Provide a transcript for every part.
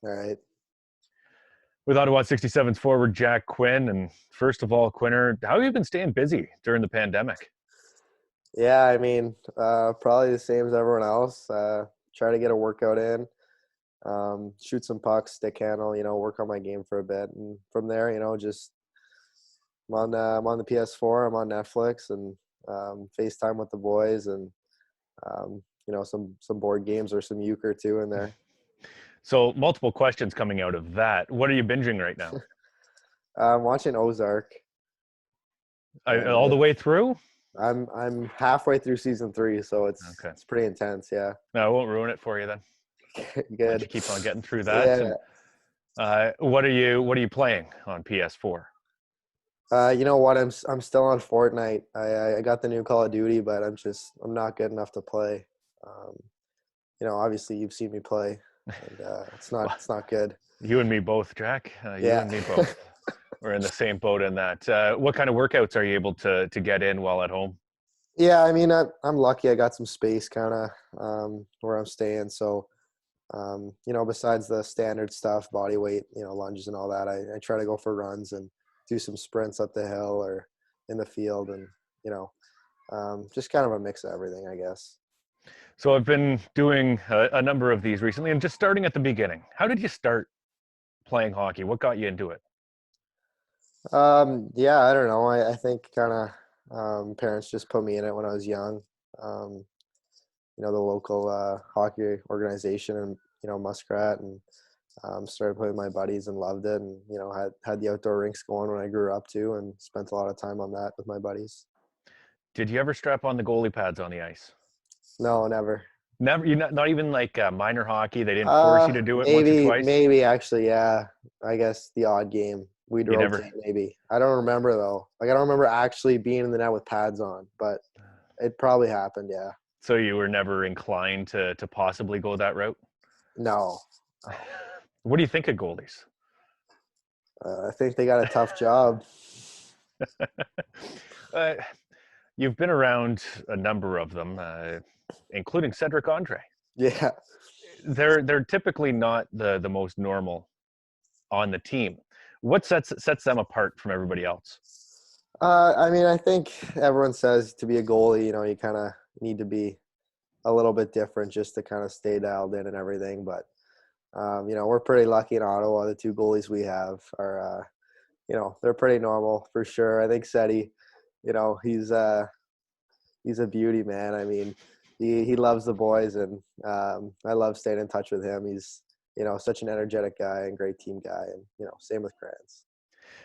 All right. With Ottawa 67's forward Jack Quinn. And first of all, Quinner, how have you been staying busy during the pandemic? Yeah, I mean, probably the same as everyone else. Try to get a workout in, shoot some pucks, stick handle, work on my game for a bit. And from there, just I'm on the PS4, I'm on Netflix and FaceTime with the boys and, some board games or some euchre too in there. So, multiple questions coming out of that. What are you binging right now? I'm watching Ozark and All the way through? I'm halfway through season 3, so it's Okay. it's pretty intense. Yeah. No, I won't ruin it for you then. Let you Good. keep on getting through that. Yeah. And what are you playing on PS4? You know what? I'm still on Fortnite. I got the new Call of Duty, but I'm not good enough to play. Um, obviously you've seen me play, and Well, it's not good. you and me both, Jack. You Yeah, and me both. We're in the same boat in that. What kind of workouts are you able to get in while at home? yeah. I mean, I'm lucky. I got some space, kind of where I'm staying. So, besides the standard stuff, body weight, lunges and all that, I try to go for runs and do some sprints up the hill or in the field, and you know, just kind of a mix of everything, I guess. So I've been doing a number of these recently, and just starting at the beginning. How did you start playing hockey? What got you into it? Yeah, I don't know. I think kind of parents just put me in it when I was young. Um, the local hockey organization and Muskrat, and started playing with my buddies and loved it, and had the outdoor rinks going when I grew up too, and spent a lot of time on that with my buddies. Did you ever strap on the goalie pads on the ice? No, never. Never. You not even like minor hockey. They didn't force you to do it once or twice. Maybe actually, yeah. I guess the odd game we'd You never. rotate maybe. I don't remember though. Like I don't remember actually being in the net with pads on, but it probably happened. Yeah. So you were never inclined to possibly go that route. No. No. What do you think of goalies? I think they got a tough job. uh, you've been around a number of them, including Cedric Andre. Yeah. They're typically not the most normal on the team. What sets them apart from everybody else? I mean, I think everyone says to be a goalie, you kind of need to be a little bit different just to kind of stay dialed in and everything. But, we're pretty lucky in Ottawa. The two goalies we have are, they're pretty normal for sure. I think Seti, he's he's a beauty, man. I mean, he loves the boys, and I love staying in touch with him. He's, such an energetic guy and great team guy. And, same with Krantz.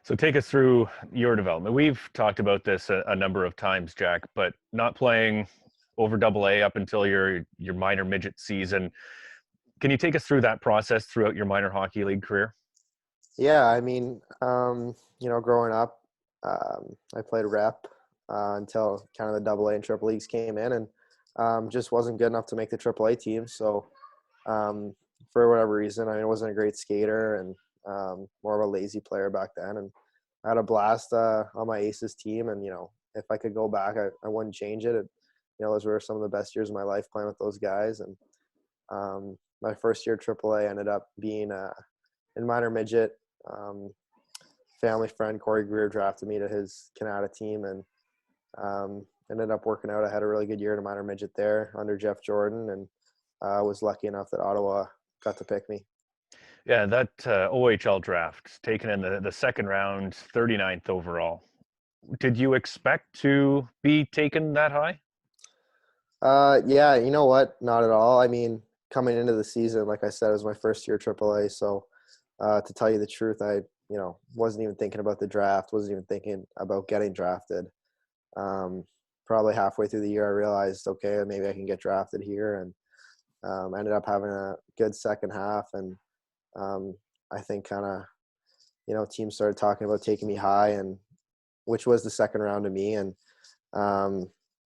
So take us through your development. We've talked about this a number of times, Jack, but not playing over double A up until your minor midget season. Can you take us through that process throughout your minor hockey league career? Yeah, I mean, growing up, I played rep until kind of the double A and triple leagues came in, and just wasn't good enough to make the triple A team. So, for whatever reason, I mean, I wasn't a great skater and more of a lazy player back then. And I had a blast on my Aces team, and if I could go back, I wouldn't change it. Those were some of the best years of my life playing with those guys. And my first year triple A ended up being in minor midget. Family friend Corey Greer drafted me to his Canada team, and ended up working out. I had a really good year in a minor midget there under Jeff Jordan, and was lucky enough that Ottawa got to pick me. Yeah, that OHL draft taken in the second round, 39th overall. Did you expect to be taken that high? Yeah, you know what? Not at all. I mean, coming into the season, like I said, it was my first year AAA. So, to tell you the truth, I, wasn't even thinking about the draft, wasn't even thinking about getting drafted. Um, Probably halfway through the year, I realized, okay, maybe I can get drafted here. And ended up having a good second half. And I think kind of, teams started talking about taking me high, and which was the second round to me. And, I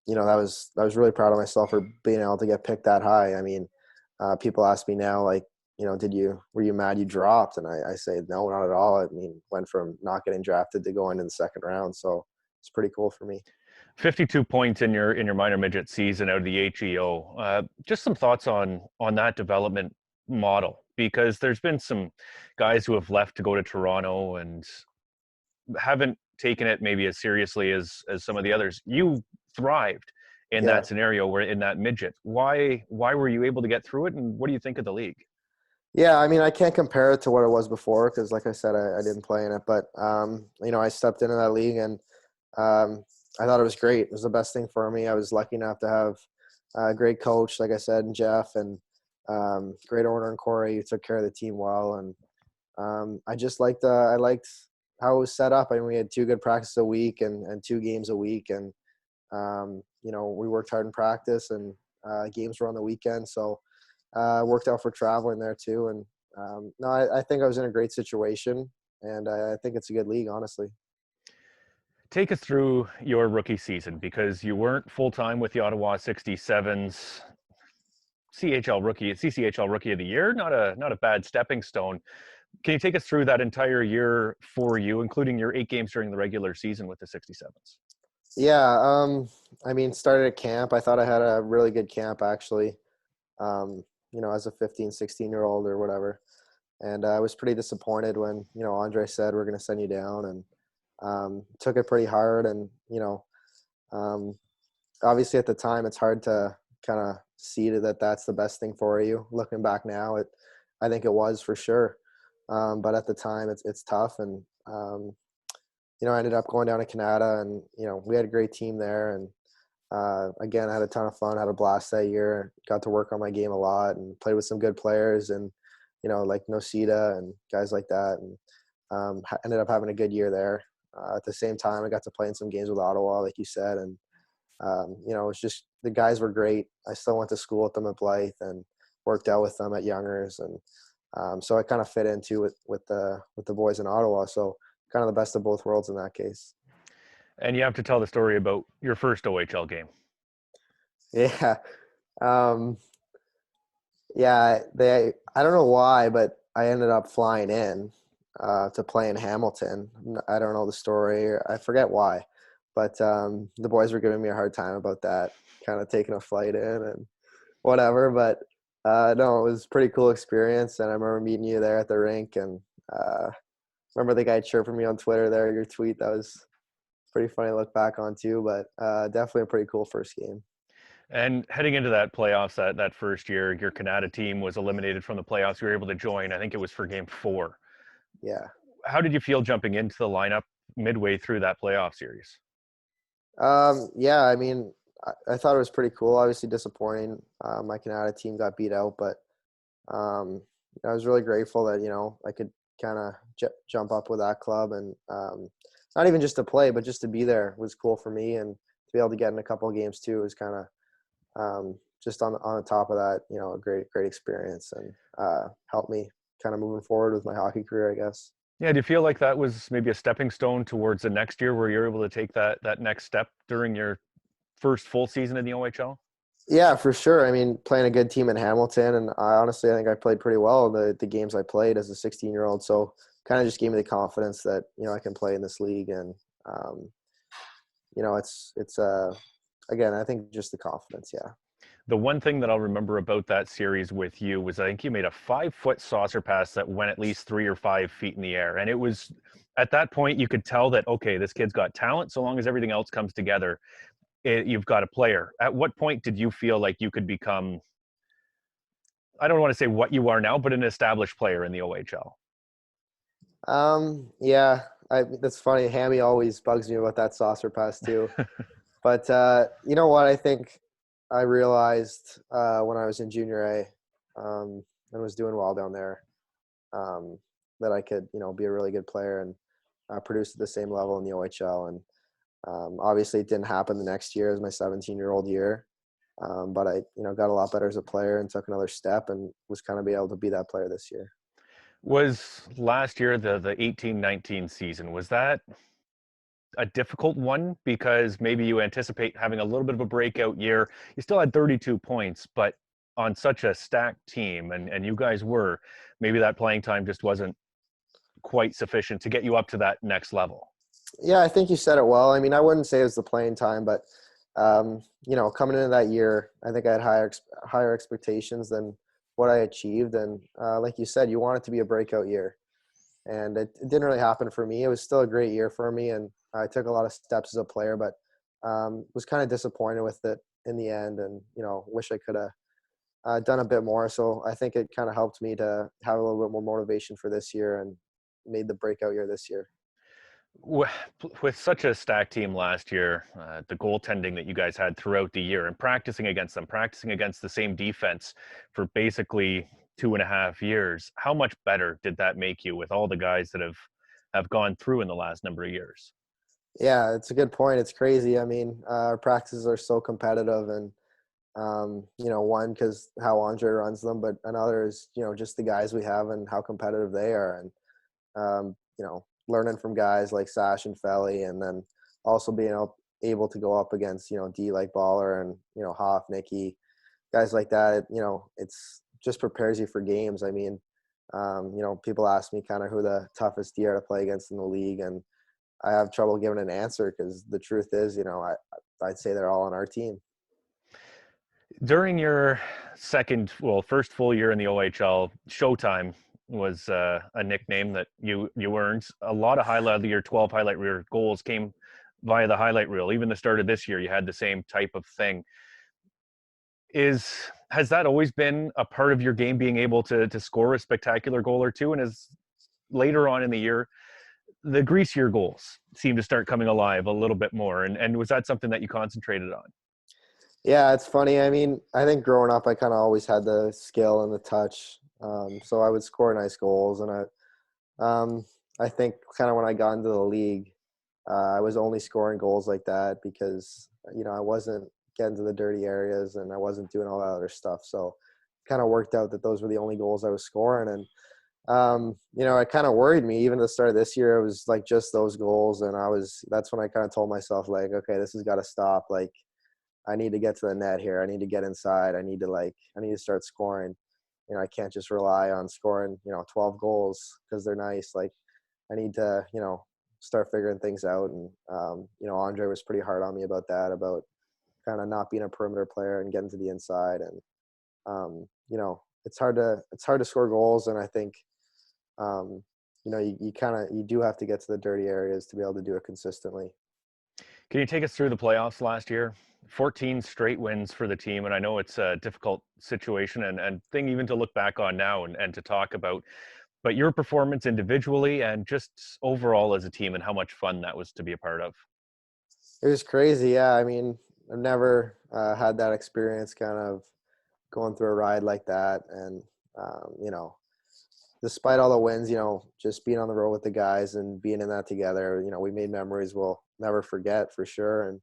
was really proud of myself for being able to get picked that high. I mean, people ask me now, like, were you mad you dropped? And I say, no, not at all. I mean, went from not getting drafted to going in the second round. So it's pretty cool for me. 52 points in your minor midget season out of the HEO. Just some thoughts on that development model because there's been some guys who have left to go to Toronto and haven't taken it maybe as seriously as some of the others. You thrived in Yeah. that scenario where in that midget. Why were you able to get through it, and what do you think of the league? Yeah, I mean, I can't compare it to what it was before because, like I said, I didn't play in it. But, I stepped into that league and I thought it was great. It was the best thing for me. I was lucky enough to have a great coach, like I said, and Jeff, and great owner and Corey who took care of the team well. And I just I liked how it was set up. I mean, we had 2 good practices a week and 2 games a week. And, we worked hard in practice and games were on the weekend. So, worked out for traveling there too. And no, I think I was in a great situation, and I think it's a good league, honestly. Take us through your rookie season, because you weren't full-time with the Ottawa 67s. CCHL Rookie of the Year, not a bad stepping stone. Can you take us through that entire year for you, including your 8 games during the regular season with the 67s? Yeah, I mean, started at camp. I thought I had a really good camp, actually, as a 15, 16-year-old or whatever. And I was pretty disappointed when, Andre said, we're going to send you down, and took it pretty hard. And, um, obviously at the time it's hard to kind of see that that's the best thing for you. Looking back now, I think it was for sure. But at the time it's tough. And, I ended up going down to Canada, and, we had a great team there. And, again, I had a ton of fun, had a blast that year, got to work on my game a lot and played with some good players and, like Nosita and guys like that. And, ended up having a good year there. At the same time, I got to play in some games with Ottawa, like you said. And, it was just, the guys were great. I still went to school with them at Blythe and worked out with them at Youngers. And so I kind of fit into it with the boys in Ottawa. So kind of the best of both worlds in that case. And you have to tell the story about your first OHL game. Yeah. Um, yeah, I don't know why, but I ended up flying in to play in Hamilton. I don't know the story. I forget why. But the boys were giving me a hard time about that, kind of taking a flight in and whatever. But no, it was a pretty cool experience. And I remember meeting you there at the rink. And remember the guy chirping me on Twitter there, your tweet. That was pretty funny to look back on too. But definitely a pretty cool first game. And heading into that playoffs, that first year, your Canada team was eliminated from the playoffs. You were able to join. I think it was for game 4. Yeah. How did you feel jumping into the lineup midway through that playoff series? Yeah, I mean, I thought it was pretty cool. Obviously disappointing. My Canada team got beat out, but I was really grateful that, I could kind of jump up with that club. And not even just to play, but just to be there was cool for me. And to be able to get in a couple of games too was kind of just on the top of that, a great experience, and helped me kind of moving forward with my hockey career, I guess. Yeah, do you feel like that was maybe a stepping stone towards the next year where you're able to take that next step during your first full season in the OHL? Yeah, for sure. I mean, playing a good team in Hamilton, and I think I played pretty well the games I played as a 16-year-old. So kind of just gave me the confidence that, I can play in this league. And, it's again, I think just the confidence. Yeah. The one thing that I'll remember about that series with you was I think you made a 5-foot saucer pass that went at least 3 or 5 feet in the air. And it was at that point you could tell that, okay, this kid's got talent. So long as everything else comes together, you've got a player. At what point did you feel like you could become, I don't want to say what you are now, but an established player in the OHL? Yeah, that's funny. Hammy always bugs me about that saucer pass too. But you know what? I think I realized when I was in junior A and was doing well down there that I could, be a really good player and produce at the same level in the OHL. And obviously it didn't happen the next year as my 17-year-old year. But I, got a lot better as a player and took another step and was kind of be able to be that player this year. Was last year the 18-19 season, was that a difficult one because maybe you anticipate having a little bit of a breakout year? You still had 32 points, but on such a stacked team, and you guys were, maybe that playing time just wasn't quite sufficient to get you up to that next level. Yeah, I think you said it well. I mean, I wouldn't say it was the playing time, but coming into that year, I think I had higher expectations than what I achieved. And like you said, you want it to be a breakout year. And it didn't really happen for me. It was still a great year for me, and I took a lot of steps as a player, but was kind of disappointed with it in the end, and wish I could have done a bit more. So I think it kind of helped me to have a little bit more motivation for this year, and made the breakout year this year. Wi- With such a stacked team last year, the goaltending that you guys had throughout the year, and practicing against them, practicing against the same defense for basically 2.5 years, how much better did that make you with all the guys that have gone through in the last number of years? Yeah, it's a good point. It's crazy. I mean, our practices are so competitive, and one because how Andre runs them, but another is just the guys we have and how competitive they are, and learning from guys like Sash and Felly, and then also being able to go up against D like Baller and Hoff, Nicky, guys like that. It's just prepares you for games. I mean, people ask me kind of who the toughest D are to play against in the league, and I have trouble giving an answer because the truth is, I'd say they're all on our team. During your first full year in the OHL, Showtime was a nickname that you earned. A lot of your 12 highlight reel goals came via the highlight reel. Even the start of this year, you had the same type of thing. Has that always been a part of your game, being able to score a spectacular goal or two? And as later on in the year, the greasier goals seem to start coming alive a little bit more. And was that something that you concentrated on? Yeah, it's funny. I mean, I think growing up, I kind of always had the skill and the touch. So I would score nice goals. And I think kind of when I got into the league, I was only scoring goals like that because, I wasn't getting to the dirty areas and I wasn't doing all that other stuff. So it kind of worked out that those were the only goals I was scoring. And, it kind of worried me. Even at the start of this year, it was like just those goals. And that's when I kind of told myself, like, okay, this has got to stop. Like, I need to get to the net here. I need to get inside. I need to start scoring. I can't just rely on scoring, 12 goals because they're nice. Like, I need to, start figuring things out. And, Andre was pretty hard on me about that, about kind of not being a perimeter player and getting to the inside. And, it's hard to score goals. And I think, you do have to get to the dirty areas to be able to do it consistently. Can you take us through the playoffs last year? 14 straight wins for the team, and I know it's a difficult situation and thing even to look back on now and to talk about. But your performance individually and just overall as a team, and how much fun that was to be a part of. It was crazy. Yeah. I mean, I've never had that experience kind of going through a ride like that. And, despite all the wins, just being on the road with the guys and being in that together, we made memories we'll never forget for sure. And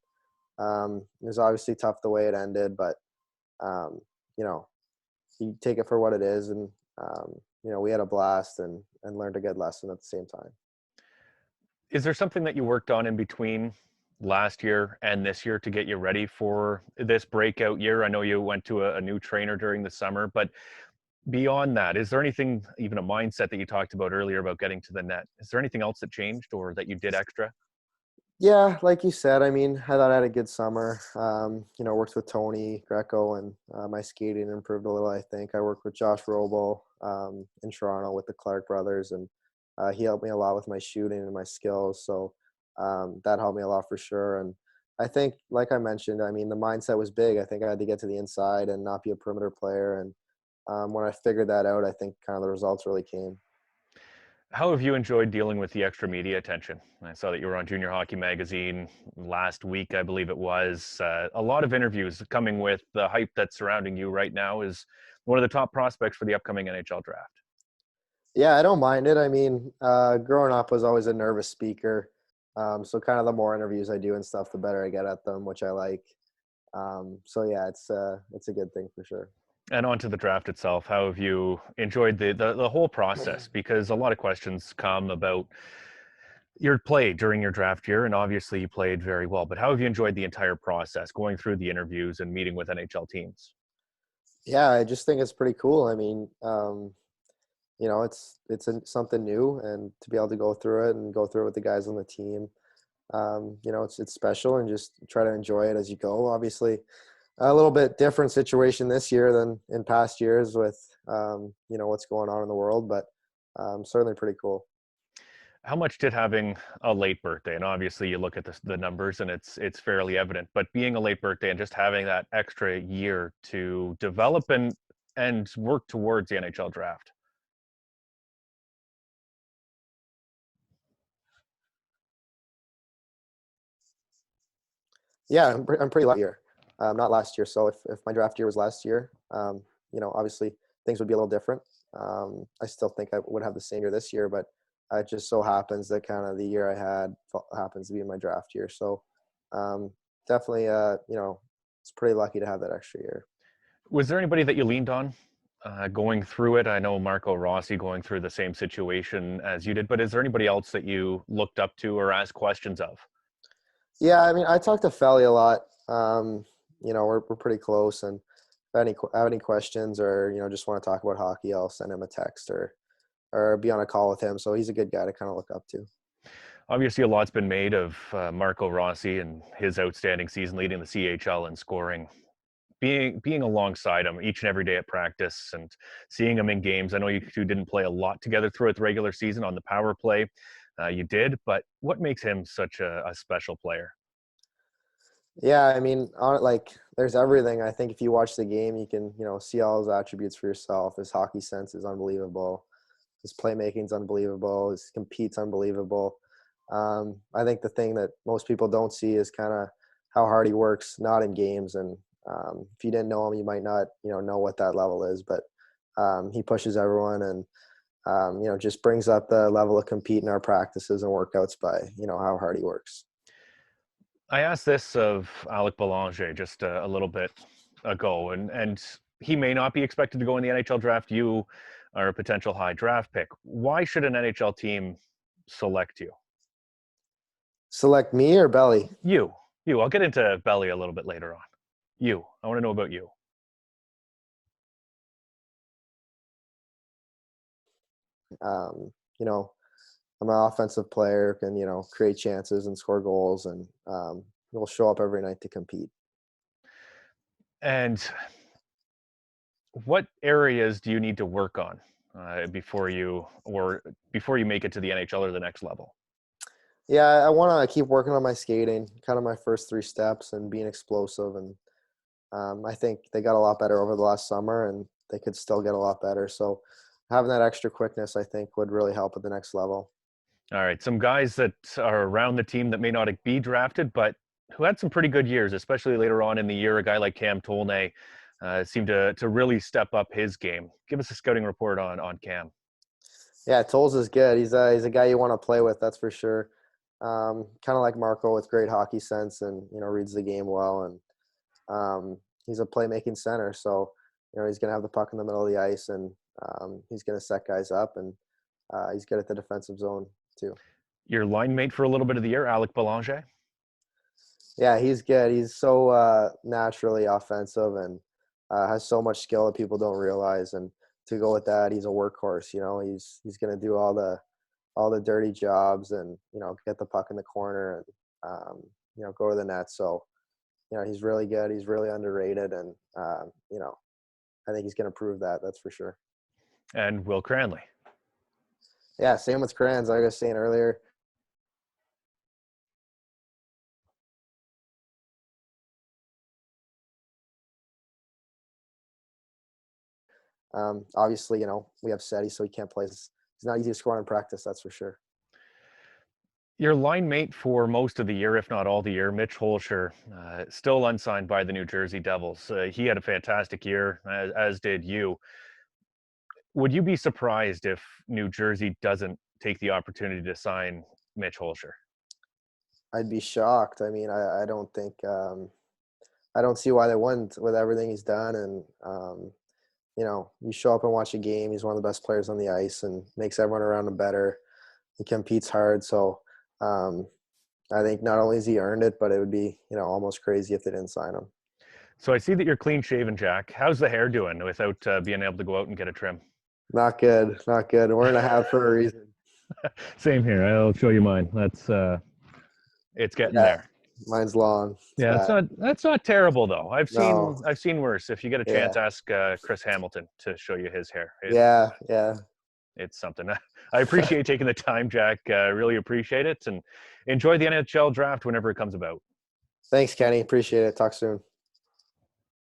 it was obviously tough the way it ended, but, you know, you take it for what it is. And, we had a blast and learned a good lesson at the same time. Is there something that you worked on in between last year and this year to get you ready for this breakout year? I know you went to a new trainer during the summer, but beyond that, is there anything, even a mindset that you talked about earlier about getting to the net? Is there anything else that changed or that you did extra? Yeah, like you said, I mean, I thought I had a good summer. Worked with Tony Greco, and my skating improved a little, I think. I worked with Josh Robo in Toronto with the Clark brothers, and he helped me a lot with my shooting and my skills. So that helped me a lot for sure. And I think, like I mentioned, I mean, the mindset was big. I think I had to get to the inside and not be a perimeter player. And when I figured that out, I think kind of the results really came. How have you enjoyed dealing with the extra media attention? I saw that you were on Junior Hockey Magazine last week, I believe it was. A lot of interviews coming with the hype that's surrounding you right now is one of the top prospects for the upcoming NHL draft. Yeah, I don't mind it. I mean, growing up was always a nervous speaker. So kind of the more interviews I do and stuff, the better I get at them, which I like. So yeah, it's a good thing for sure. And on to the draft itself. How have you enjoyed the whole process? Because a lot of questions come about your play during your draft year, and obviously you played very well. But how have you enjoyed the entire process, going through the interviews and meeting with NHL teams? Yeah, I just think it's pretty cool. I mean, something new, and to be able to go through it and go through it with the guys on the team, it's special, and just try to enjoy it as you go. Obviously, a little bit different situation this year than in past years with what's going on in the world, but certainly pretty cool. How much did having a late birthday, and obviously you look at the numbers and it's fairly evident, but being a late birthday and just having that extra year to develop and work towards the NHL draft? Yeah, I'm pretty lucky here. Not last year. So if my draft year was last year, obviously things would be a little different. I still think I would have the same year this year, but it just so happens that kind of the year I had happens to be in my draft year. So definitely, it's pretty lucky to have that extra year. Was there anybody that you leaned on going through it? I know Marco Rossi going through the same situation as you did, but is there anybody else that you looked up to or asked questions of? Yeah, I mean, I talk to Felly a lot. We're pretty close, and if I have any questions or just want to talk about hockey, I'll send him a text or be on a call with him. So he's a good guy to kind of look up to. Obviously, a lot's been made of Marco Rossi and his outstanding season leading the CHL in scoring. Being alongside him each and every day at practice and seeing him in games. I know you two didn't play a lot together throughout the regular season on the power play. You did, but what makes him such a special player? Yeah, I mean, there's everything. I think if you watch the game, you can see all his attributes for yourself. His hockey sense is unbelievable. His playmaking's unbelievable. His compete's unbelievable. I think the thing that most people don't see is kind of how hard he works, not in games. And if you didn't know him, you might not know what that level is. But he pushes everyone and just brings up the level of compete in our practices and workouts by how hard he works. I asked this of Alec Belanger just a little bit ago, and he may not be expected to go in the NHL draft. You are a potential high draft pick. Why should an NHL team select you? Select me or Belly? You. I'll get into Belly a little bit later on. You. I want to know about you. Um, you know, I'm an offensive player, can create chances and score goals, and we'll show up every night to compete. And what areas do you need to work on before you make it to the NHL or the next level? Yeah, I want to keep working on my skating, kind of my first 3 steps, and being explosive. And I think they got a lot better over the last summer, and they could still get a lot better. So having that extra quickness, I think, would really help at the next level. All right, some guys that are around the team that may not be drafted, but who had some pretty good years, especially later on in the year. A guy like Cam Tolnay seemed to really step up his game. Give us a scouting report on Cam. Yeah, Tolles is good. He's a guy you want to play with, that's for sure. Kind of like Marco with great hockey sense and reads the game well, and he's a playmaking center. So he's gonna have the puck in the middle of the ice, and he's gonna set guys up, and he's good at the defensive zone too. Your line mate for a little bit of the year, Alec Belanger. Yeah, he's good. He's so naturally offensive and has so much skill that people don't realize. And to go with that, he's a workhorse. He's gonna do all the dirty jobs and get the puck in the corner and go to the net. So he's really good. He's really underrated, and I think he's gonna prove that. That's for sure. And Will Cranley. Yeah, same with Crans. Like I was saying earlier. Obviously, we have Seti, so he can't play. He's not easy to score in practice, that's for sure. Your line mate for most of the year, if not all the year, Mitch Holscher, still unsigned by the New Jersey Devils. He had a fantastic year, as did you. Would you be surprised if New Jersey doesn't take the opportunity to sign Mitch Holscher? I'd be shocked. I mean, I don't think I don't see why they wouldn't with everything he's done. And you show up and watch a game. He's one of the best players on the ice and makes everyone around him better. He competes hard. So I think not only has he earned it, but it would be almost crazy if they didn't sign him. So I see that you're clean shaven, Jack. How's the hair doing without being able to go out and get a trim? Not good. Not good. We're in a half for a reason. Same here. I'll show you mine. That's it's getting Yeah. there. Mine's long. It's Yeah, bad. that's not terrible though. No. I've seen worse. If you get a Yeah. chance, ask Chris Hamilton to show you his hair. Yeah. Yeah. It's something. I appreciate taking the time, Jack. Really appreciate it, and enjoy the NHL draft whenever it comes about. Thanks, Kenny. Appreciate it. Talk soon.